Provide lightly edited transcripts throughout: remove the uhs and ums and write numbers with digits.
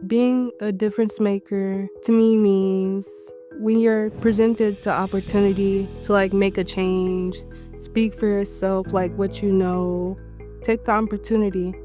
Being a difference maker to me means when you're presented the opportunity to make a change, speak for yourself, what you know, take the opportunity.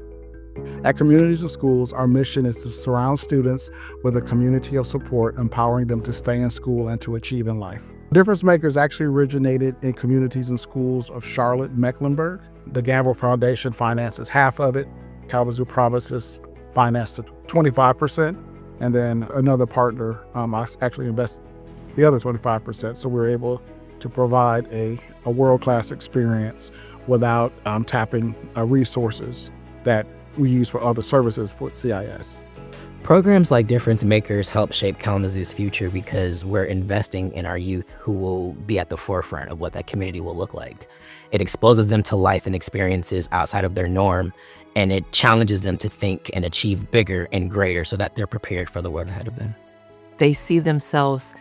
At Communities and Schools, our mission is to surround students with a community of support, empowering them to stay in school and to achieve in life. Difference Makers actually originated in Communities and Schools of Charlotte-Mecklenburg. The Gamble Foundation finances half of it. Kalamazoo Promises financed 25%, and then another partner actually invests the other 25%. So we're able to provide a world-class experience without tapping resources that we use for other services with CIS. Programs like Difference Makers help shape Kalamazoo's future because we're investing in our youth who will be at the forefront of what that community will look like. It exposes them to life and experiences outside of their norm, and it challenges them to think and achieve bigger and greater so that they're prepared for the world ahead of them. They see themselves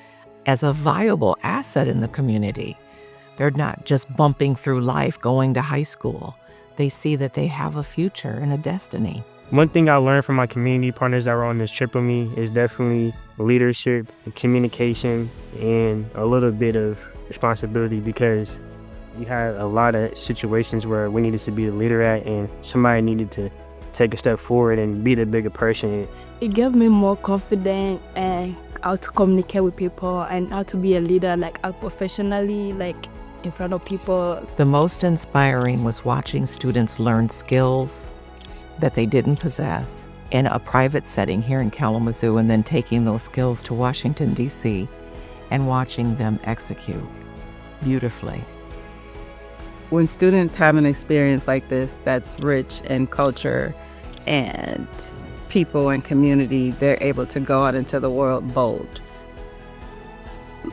as a viable asset in the community. They're not just bumping through life going to high school. They see that they have a future and a destiny. One thing I learned from my community partners that were on this trip with me is definitely leadership, communication, and a little bit of responsibility, because you had a lot of situations where we needed to be the leader at, and somebody needed to take a step forward and be the bigger person. It gave me more confidence and how to communicate with people and how to be a leader, out professionally, in front of people. The most inspiring was watching students learn skills that they didn't possess in a private setting here in Kalamazoo, and then taking those skills to Washington, D.C. and watching them execute beautifully. When students have an experience like this that's rich in culture and people and community, they're able to go out into the world bold.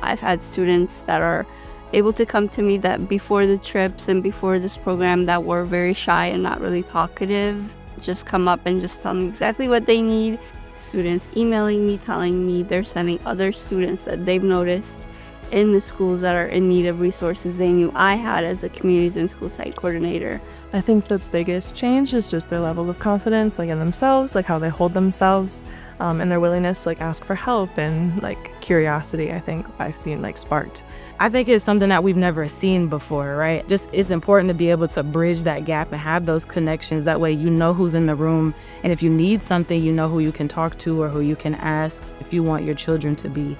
I've had students that are able to come to me that before the trips and before this program that were very shy and not really talkative, just come up and just tell me exactly what they need. Students emailing me, telling me they're sending other students that they've noticed in the schools that are in need of resources they knew I had as a communities and school site coordinator. I think the biggest change is just their level of confidence, in themselves, how they hold themselves, and their willingness to ask for help, and curiosity, I think I've seen sparked. I think it's something that we've never seen before, right? Just it's important to be able to bridge that gap and have those connections. That way you know who's in the room, and if you need something, you know who you can talk to or who you can ask. If you want your children to be,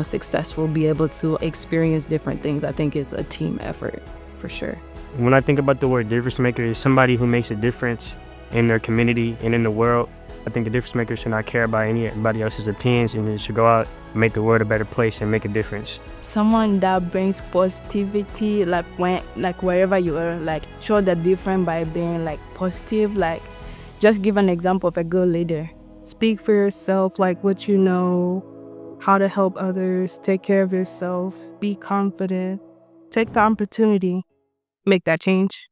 successful, be able to experience different things, I think it's a team effort for sure. When I think about the word difference maker, is somebody who makes a difference in their community and in the world. I think a difference maker should not care about anybody else's opinions, and it should go out and make the world a better place and make a difference. Someone that brings positivity, wherever you are, show the difference by being positive, just give an example of a good leader. Speak for yourself, what you know, how to help others, take care of yourself, be confident, take the opportunity, make that change.